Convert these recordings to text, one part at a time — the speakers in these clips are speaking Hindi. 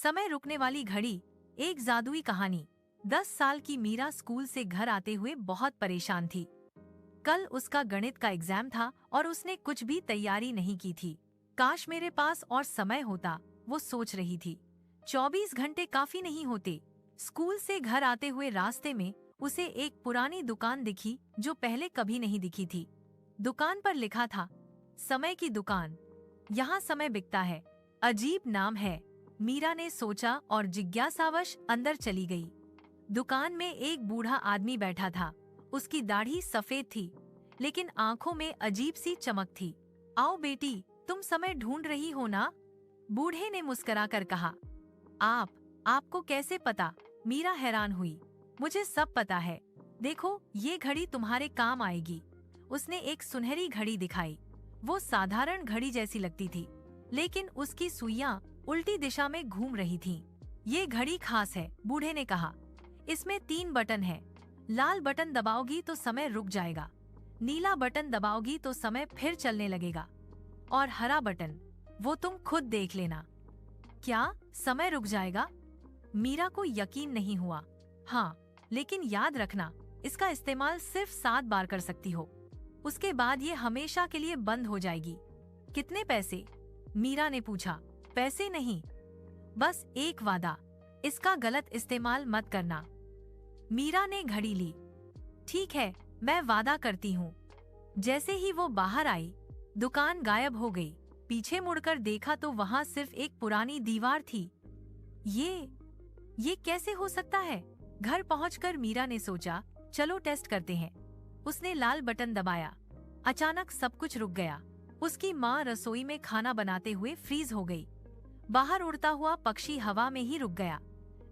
समय रुकने वाली घड़ी, एक जादुई कहानी। 10 साल की मीरा स्कूल से घर आते हुए बहुत परेशान थी। कल उसका गणित का एग्जाम था और उसने कुछ भी तैयारी नहीं की थी। काश मेरे पास और समय होता, वो सोच रही थी। 24 घंटे काफी नहीं होते। स्कूल से घर आते हुए रास्ते में उसे एक पुरानी दुकान दिखी जो पहले कभी नहीं दिखी थी। दुकान पर लिखा था, समय की दुकान, यहाँ समय बिकता है। अजीब नाम है, मीरा ने सोचा और जिज्ञासावश अंदर चली गई। दुकान में एक बूढ़ा आदमी बैठा था। उसकी दाढ़ी सफेद थी, लेकिन आंखों में अजीब सी चमक थी। आओ बेटी, तुम समय ढूंढ रही हो ना? बूढ़े ने मुस्कुराकर कहा। आपको कैसे पता? मीरा हैरान हुई। मुझे सब पता है। देखो, ये घड़ी तुम्हारे काम आएगी। उसने एक सुनहरी घड़ी दिखाई। वो साधारण घड़ी जैसी लगती थी, लेकिन उसकी सुइयां उल्टी दिशा में घूम रही थीं। ये घड़ी खास है, बूढ़े ने कहा। इसमें 3 बटन हैं। लाल बटन दबाओगी तो समय रुक जाएगा, नीला बटन दबाओगी तो समय फिर चलने लगेगा, और हरा बटन, वो तुम खुद देख लेना। क्या समय रुक जाएगा? मीरा को यकीन नहीं हुआ। हाँ, लेकिन याद रखना, इसका इस्तेमाल सिर्फ 7 बार कर सकती हो। उसके बाद ये हमेशा के लिए बंद हो जाएगी। कितने पैसे? मीरा ने पूछा। पैसे नहीं, बस एक वादा, इसका गलत इस्तेमाल मत करना। मीरा ने घड़ी ली। ठीक है, मैं वादा करती हूँ। जैसे ही वो बाहर आई, दुकान गायब हो गई। पीछे मुड़कर देखा तो वहाँ सिर्फ एक पुरानी दीवार थी। ये कैसे हो सकता है? घर पहुंचकर मीरा ने सोचा, चलो टेस्ट करते हैं। उसने लाल बटन दबाया। अचानक सब कुछ रुक गया। उसकी माँ रसोई में खाना बनाते हुए फ्रीज हो गई। बाहर उड़ता हुआ पक्षी हवा में ही रुक गया।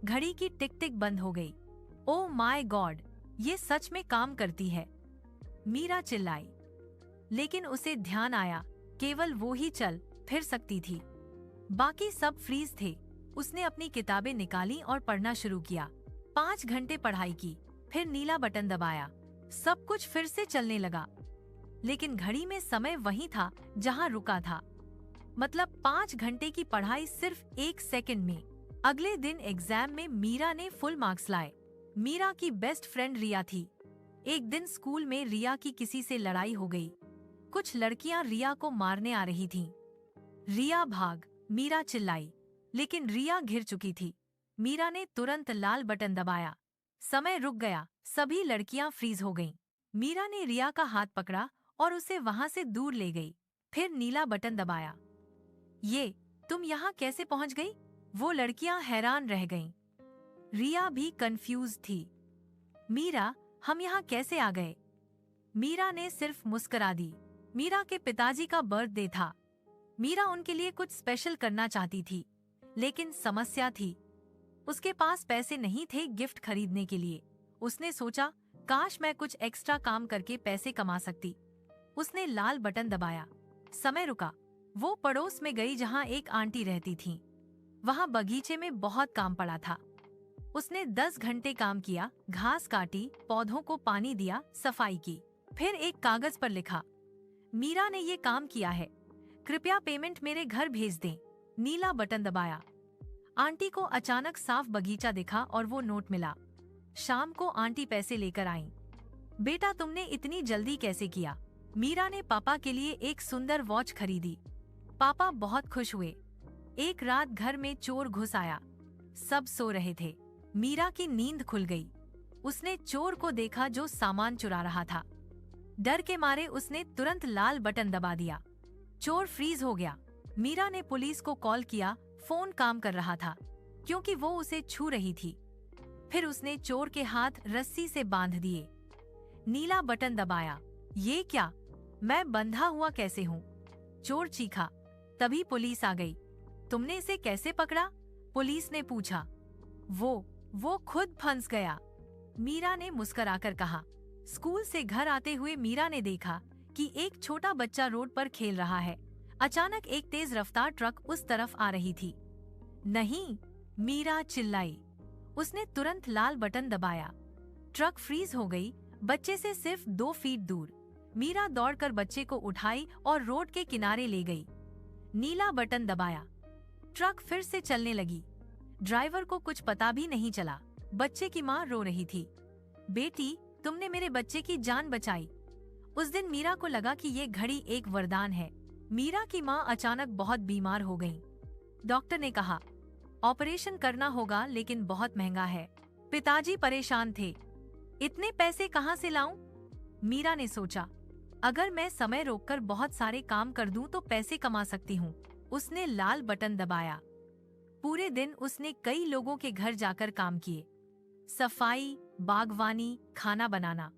घड़ी की टिक टिक बंद हो गई। ओह माय गॉड, ये सच में काम करती है, मीरा चिल्लाई। लेकिन उसे ध्यान आया, केवल वो ही चल फिर सकती थी, बाकी सब फ्रीज थे। उसने अपनी किताबें निकाली और पढ़ना शुरू किया। 5 घंटे पढ़ाई की, फिर नीला बटन दबाया। सब कुछ फिर से चलने लगा, लेकिन घड़ी में समय वही था जहां रुका था। मतलब 5 घंटे की पढ़ाई सिर्फ 1 सेकंड में। अगले दिन एग्जाम में मीरा ने फुल मार्क्स लाए। मीरा की बेस्ट फ्रेंड रिया थी। एक दिन स्कूल में रिया की किसी से लड़ाई हो गई। कुछ लड़कियां रिया को मारने आ रही थीं। रिया भाग, मीरा चिल्लाई, लेकिन रिया घिर चुकी थी। मीरा ने तुरंत लाल बटन दबाया। समय रुक गया, सभी लड़कियां फ्रीज हो गईं। मीरा ने रिया का हाथ पकड़ा और उसे वहां से दूर ले गई। फिर नीला बटन दबाया। ये, तुम यहाँ कैसे पहुँच गई? वो लड़कियां हैरान रह गईं। रिया भी कंफ्यूज थी। मीरा, हम यहाँ कैसे आ गए? मीरा ने सिर्फ मुस्कुरा दी। मीरा के पिताजी का बर्थडे था। मीरा उनके लिए कुछ स्पेशल करना चाहती थी, लेकिन समस्या थी, उसके पास पैसे नहीं थे गिफ्ट खरीदने के लिए। उसने सोचा, काश मैं कुछ एक्स्ट्रा काम करके पैसे कमा सकती। उसने लाल बटन दबाया। समय रुका। वो पड़ोस में गई जहाँ एक आंटी रहती थीं। वहाँ बगीचे में बहुत काम पड़ा था। उसने 10 घंटे काम किया, घास काटी, पौधों को पानी दिया, सफाई की। फिर एक कागज पर लिखा, मीरा ने ये काम किया है, कृपया पेमेंट मेरे घर भेज दें। नीला बटन दबाया। आंटी को अचानक साफ बगीचा दिखा और वो नोट मिला। शाम को आंटी पैसे लेकर आईं। बेटा, तुमने इतनी जल्दी कैसे किया? मीरा ने पापा के लिए एक सुंदर वॉच खरीदी। पापा बहुत खुश हुए। एक रात घर में चोर घुस आया। सब सो रहे थे। मीरा की नींद खुल गई। उसने चोर को देखा जो सामान चुरा रहा था। डर के मारे उसने तुरंत लाल बटन दबा दिया। चोर फ्रीज हो गया। मीरा ने पुलिस को कॉल किया। फोन काम कर रहा था, क्योंकि वो उसे छू रही थी। फिर उसने चोर के हाथ रस्सी से बांध दिए। नीला बटन दबाया। ये क्या, मैं बंधा हुआ कैसे हूँ? चोर चीखा। तभी पुलिस आ गई। तुमने इसे कैसे पकड़ा? पुलिस ने पूछा। वो खुद फंस गया, मीरा ने मुस्कुराकर कहा। स्कूल से घर आते हुए मीरा ने देखा कि एक छोटा बच्चा रोड पर खेल रहा है। अचानक एक तेज रफ्तार ट्रक उस तरफ आ रही थी। नहीं, मीरा चिल्लाई। उसने तुरंत लाल बटन दबाया। ट्रक फ्रीज हो गई, बच्चे से सिर्फ 2 फीट दूर। मीरा दौड़कर बच्चे को उठाई और रोड के किनारे ले गई। नीला बटन दबाया। ट्रक फिर से चलने लगी। ड्राइवर को कुछ पता भी नहीं चला। बच्चे की माँ रो रही थी। बेटी, तुमने मेरे बच्चे की जान बचाई। उस दिन मीरा को लगा कि ये घड़ी एक वरदान है। मीरा की माँ अचानक बहुत बीमार हो गई। डॉक्टर ने कहा, ऑपरेशन करना होगा लेकिन बहुत महंगा है। पिताजी परेशान थे। इतने पैसे कहाँ से लाऊं? मीरा ने सोचा, अगर मैं समय रोककर बहुत सारे काम कर दूं तो पैसे कमा सकती हूँ। उसने लाल बटन दबाया। पूरे दिन उसने कई लोगों के घर जाकर काम किए। सफाई, बागवानी, खाना बनाना।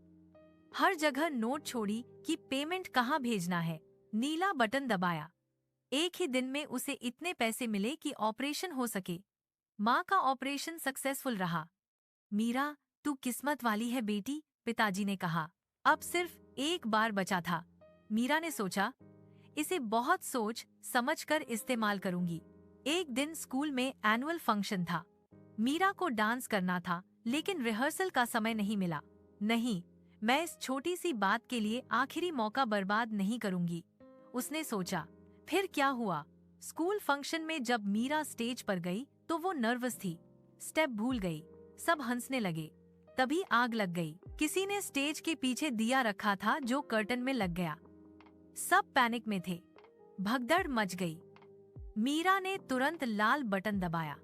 हर जगह नोट छोड़ी कि पेमेंट कहाँ भेजना है। नीला बटन दबाया। एक ही दिन में उसे इतने पैसे मिले कि ऑपरेशन हो सके। माँ का ऑपरेशन सक्सेसफुल रहा। मीरा, तू किस्मत वाली है बेटी, पिताजी ने कहा। अब सिर्फ एक बार बचा था। मीरा ने सोचा, इसे बहुत सोच समझ कर इस्तेमाल करूंगी। एक दिन स्कूल में एनुअल फंक्शन था। मीरा को डांस करना था लेकिन रिहर्सल का समय नहीं मिला। नहीं, मैं इस छोटी सी बात के लिए आखिरी मौका बर्बाद नहीं करूंगी, उसने सोचा। फिर क्या हुआ? स्कूल फंक्शन में जब मीरा स्टेज पर गई तो वो नर्वस थी। स्टेप भूल गई। सब हंसने लगे। तभी आग लग गई। किसी ने स्टेज के पीछे दिया रखा था जो कर्टन में लग गया। सब पैनिक में थे। भगदड़ मच गई। मीरा ने तुरंत लाल बटन दबाया।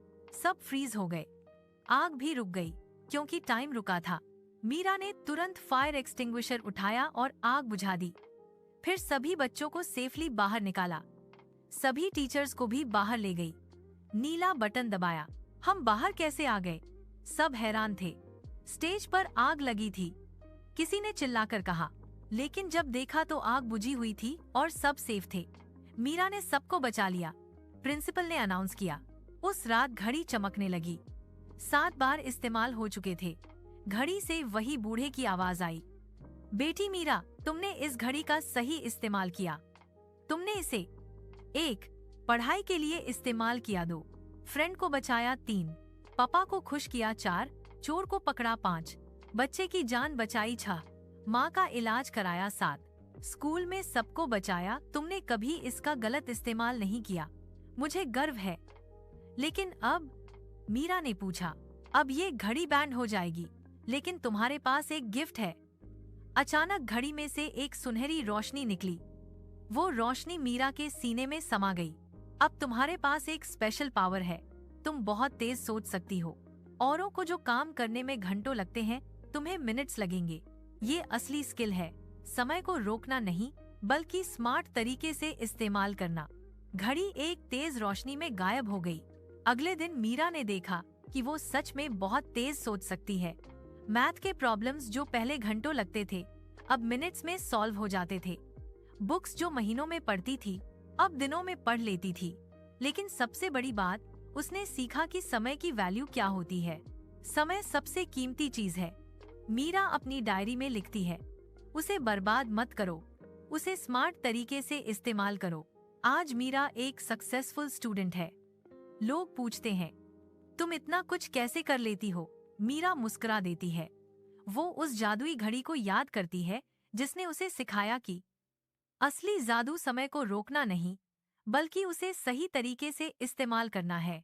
सब फ्रीज हो गए। आग भी रुक गई क्योंकि टाइम रुका था। मीरा ने तुरंत फायर एक्सटिंग्विशर उठाया और आग बुझा दी। फिर सभी बच्चों को सेफली बाहर निकाला। सभी टीचर्स को भी बाहर ले गई। नीला बटन दबाया। हम बाहर कैसे आ गए? सब हैरान थे। स्टेज पर आग लगी थी, किसी ने चिल्लाकर कहा। लेकिन जब देखा तो आग बुझी हुई थी और सब सेफ थे। मीरा ने सबको बचा लिया। प्रिंसिपल ने अनाउंस किया। उस रात घड़ी चमकने लगी। 7 बार इस्तेमाल हो चुके थे। घड़ी से वही बूढ़े की आवाज आई, बेटी मीरा, तुमने इस घड़ी का सही इस्तेमाल किया। तुमने इसे 1. पढ़ाई के लिए इस्तेमाल किया, 2. फ्रेंड को बचाया, 3. पापा को खुश किया, 4. चोर को पकड़ा, 5. बच्चे की जान बचाई, 6. माँ का इलाज कराया, 7. स्कूल में सबको बचाया। तुमने कभी इसका गलत इस्तेमाल नहीं किया। मुझे गर्व है। लेकिन अब? मीरा ने पूछा। अब ये घड़ी बैंड हो जाएगी, लेकिन तुम्हारे पास एक गिफ्ट है। अचानक घड़ी में से एक सुनहरी रोशनी निकली। वो रोशनी मीरा के सीने में समा गई। अब तुम्हारे पास एक स्पेशल पावर है। तुम बहुत तेज सोच सकती हो। औरों को जो काम करने में घंटों लगते हैं, तुम्हें मिनट्स लगेंगे। ये असली स्किल है, समय को रोकना नहीं, बल्कि स्मार्ट तरीके से इस्तेमाल करना। घड़ी एक तेज रोशनी में गायब हो गई। अगले दिन मीरा ने देखा कि वो सच में बहुत तेज सोच सकती है। मैथ के प्रॉब्लम्स जो पहले घंटों लगते थे, अब मिनट्स में सॉल्व हो जाते थे। बुक्स जो महीनों में पढ़ती थी, अब दिनों में पढ़ लेती थी। लेकिन सबसे बड़ी बात, उसने सीखा कि समय की वैल्यू क्या होती है। समय सबसे कीमती चीज है। मीरा अपनी डायरी में लिखती है, उसे बर्बाद मत करो, उसे स्मार्ट तरीके से इस्तेमाल करो। आज मीरा एक सक्सेसफुल स्टूडेंट है। लोग पूछते हैं, तुम इतना कुछ कैसे कर लेती हो? मीरा मुस्कुरा देती है। वो उस जादुई घड़ी को याद करती है जिसने उसे सिखाया कि असली जादू समय को रोकना नहीं, बल्कि उसे सही तरीके से इस्तेमाल करना है।